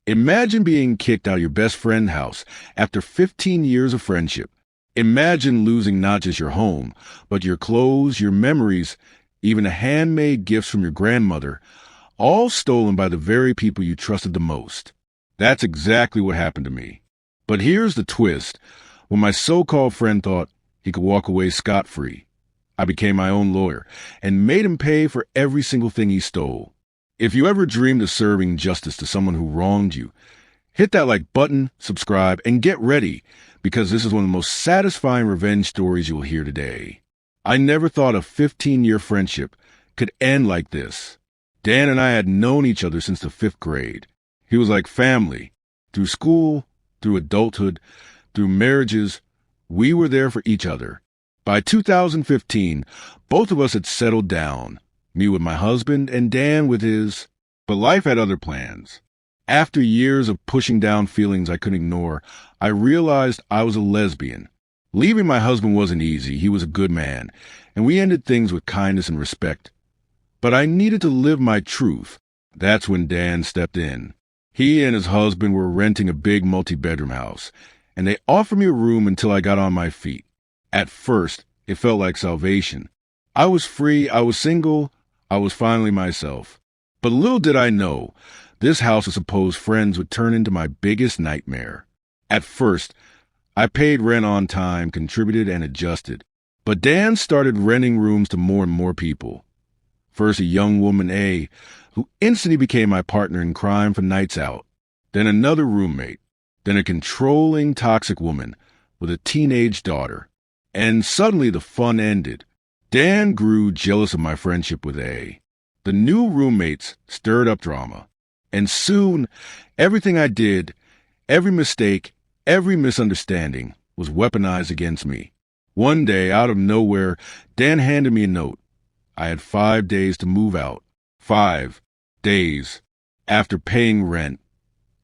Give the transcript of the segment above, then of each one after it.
Imagine being kicked out of your best friend's house after 15 years of friendship. Imagine losing not just your home, but your clothes, your memories, even the handmade gifts from your grandmother, all stolen by the very people you trusted the most. That's exactly what happened to me. But here's the twist. When my so-called friend thought he could walk away scot-free, I became my own lawyer and made him pay for every single thing he stole. If you ever dreamed of serving justice to someone who wronged you, hit that like button, subscribe, and get ready, because this is one of the most satisfying revenge stories you will hear today. I never thought a 15-year friendship could end like this. Dan and I had known each other since the 5th grade. He was like family. Through school, through adulthood, through marriages, we were there for each other. By 2015, both of us had settled down, me with my husband and Dan with his, but life had other plans. After years of pushing down feelings I couldn't ignore, I realized I was a lesbian. Leaving my husband wasn't easy. He was a good man, and we ended things with kindness and respect. But I needed to live my truth. That's when Dan stepped in. He and his husband were renting a big multi-bedroom house, and they offered me a room until I got on my feet. At first, it felt like salvation. I was free, I was single, I was finally myself. But little did I know, this house of supposed friends would turn into my biggest nightmare. At first, I paid rent on time, contributed, and adjusted. But Dan started renting rooms to more and more people. First, a young woman, A, who instantly became my partner in crime for nights out. Then another roommate. Then a controlling, toxic woman with a teenage daughter. And suddenly the fun ended. Dan grew jealous of my friendship with A. The new roommates stirred up drama. And soon, everything I did, every mistake, every misunderstanding was weaponized against me. One day, out of nowhere, Dan handed me a note. I had 5 days to move out. 5 days. After paying rent.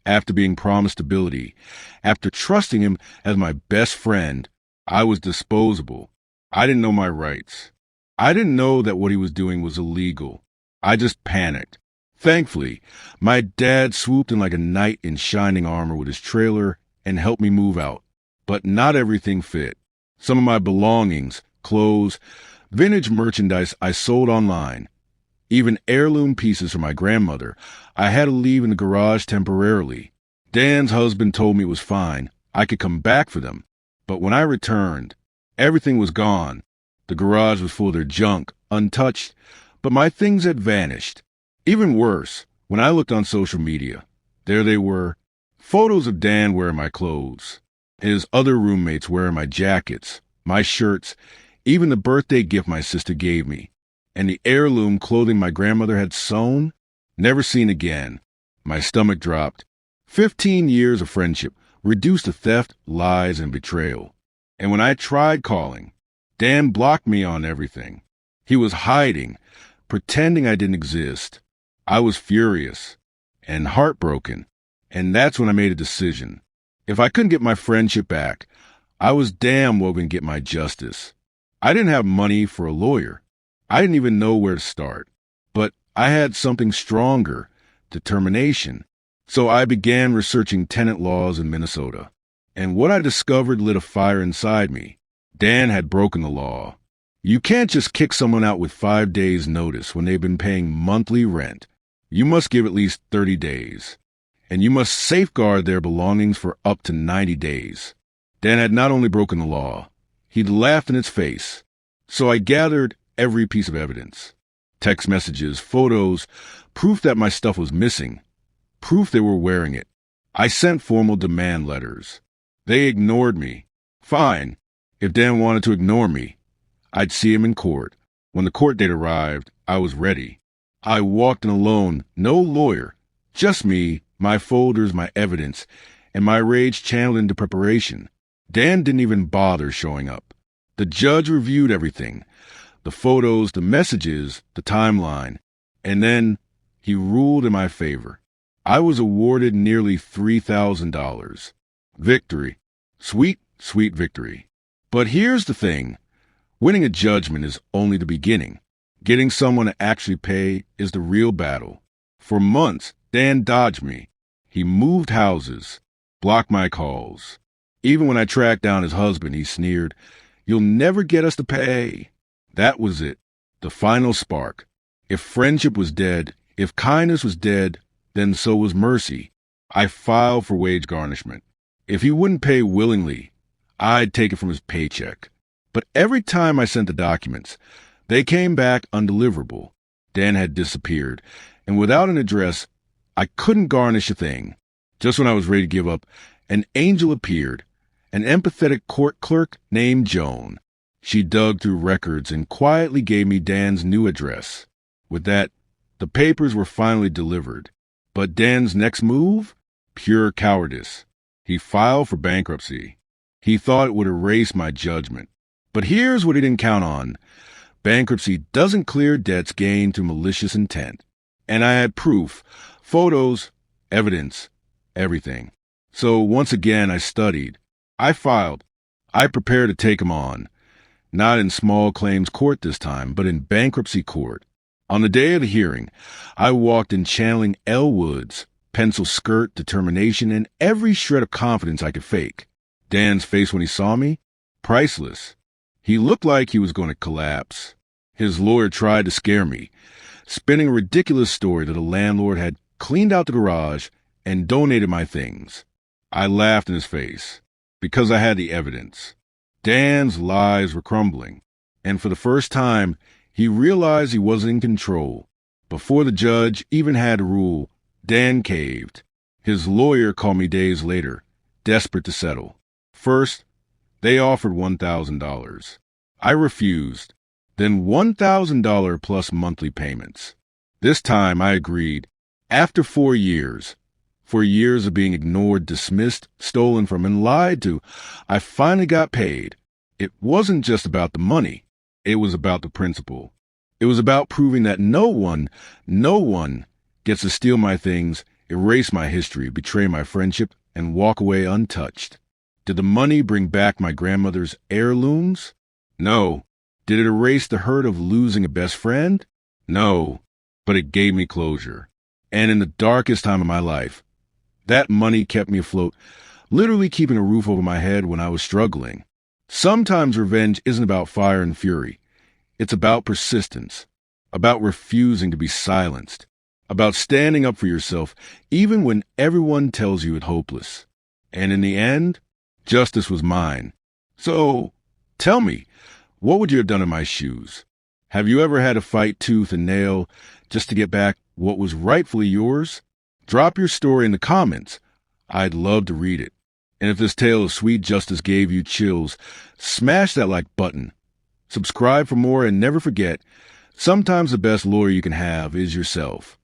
After being promised stability. After trusting him as my best friend. I was disposable. I didn't know my rights. I didn't know that what he was doing was illegal. I just panicked. Thankfully, my dad swooped in like a knight in shining armor with his trailer and helped me move out. But not everything fit. Some of my belongings, clothes, vintage merchandise I sold online, even heirloom pieces from my grandmother, I had to leave in the garage temporarily. Dan's husband told me it was fine. I could come back for them. But when I returned, everything was gone. The garage was full of their junk, untouched, but my things had vanished. Even worse, when I looked on social media, there they were, photos of Dan wearing my clothes, his other roommates wearing my jackets, my shirts, even the birthday gift my sister gave me, and the heirloom clothing my grandmother had sewn, never seen again. My stomach dropped. 15 years of friendship reduced to theft, lies, and betrayal. And when I tried calling, Dan blocked me on everything. He was hiding, pretending I didn't exist. I was furious and heartbroken, and that's when I made a decision. If I couldn't get my friendship back, I was damn well going to get my justice. I didn't have money for a lawyer. I didn't even know where to start. But I had something stronger, determination. So I began researching tenant laws in Minnesota. And what I discovered lit a fire inside me. Dan had broken the law. You can't just kick someone out with 5 days' notice when they've been paying monthly rent. You must give at least 30 days. And you must safeguard their belongings for up to 90 days. Dan had not only broken the law, he'd laughed in its face. So I gathered every piece of evidence. Text messages, photos, proof that my stuff was missing, proof they were wearing it. I sent formal demand letters. They ignored me. Fine. If Dan wanted to ignore me, I'd see him in court. When the court date arrived, I was ready. I walked in alone, no lawyer, just me, my folders, my evidence, and my rage channeled into preparation. Dan didn't even bother showing up. The judge reviewed everything, the photos, the messages, the timeline, and then he ruled in my favor. I was awarded nearly $3,000. Victory. Sweet, sweet victory. But here's the thing. Winning a judgment is only the beginning. Getting someone to actually pay is the real battle. For months, Dan dodged me. He moved houses, blocked my calls. Even when I tracked down his husband, he sneered, "You'll never get us to pay." That was it, the final spark. If friendship was dead, if kindness was dead, then so was mercy. I filed for wage garnishment. If he wouldn't pay willingly, I'd take it from his paycheck. But every time I sent the documents, they came back undeliverable. Dan had disappeared, and without an address, I couldn't garnish a thing. Just when I was ready to give up, an angel appeared, an empathetic court clerk named Joan. She dug through records and quietly gave me Dan's new address. With that, the papers were finally delivered. But Dan's next move? Pure cowardice. He filed for bankruptcy. He thought it would erase my judgment. But here's what he didn't count on. Bankruptcy doesn't clear debts gained through malicious intent. And I had proof, photos, evidence, everything. So once again, I studied. I filed. I prepared to take him on. Not in small claims court this time, but in bankruptcy court. On the day of the hearing, I walked in channeling Elle Woods, pencil skirt, determination, and every shred of confidence I could fake. Dan's face when he saw me? Priceless. He looked like he was going to collapse. His lawyer tried to scare me, spinning a ridiculous story that a landlord had cleaned out the garage and donated my things. I laughed in his face, because I had the evidence. Dan's lies were crumbling, and for the first time, he realized he wasn't in control. Before the judge even had to rule, Dan caved. His lawyer called me days later, desperate to settle. First, they offered $1,000. I refused. Then $1,000 plus monthly payments. This time I agreed. After 4 years, 4 years of being ignored, dismissed, stolen from, and lied to, I finally got paid. It wasn't just about the money. It was about the principle. It was about proving that no one gets to steal my things, erase my history, betray my friendship, and walk away untouched. Did the money bring back my grandmother's heirlooms? No. Did it erase the hurt of losing a best friend? No. But it gave me closure. And in the darkest time of my life, that money kept me afloat, literally keeping a roof over my head when I was struggling. Sometimes revenge isn't about fire and fury. It's about persistence, about refusing to be silenced, about standing up for yourself even when everyone tells you it's hopeless. And in the end, justice was mine. So, tell me, what would you have done in my shoes? Have you ever had to fight tooth and nail just to get back what was rightfully yours? Drop your story in the comments. I'd love to read it. And if this tale of sweet justice gave you chills, smash that like button. Subscribe for more and never forget, sometimes the best lawyer you can have is yourself.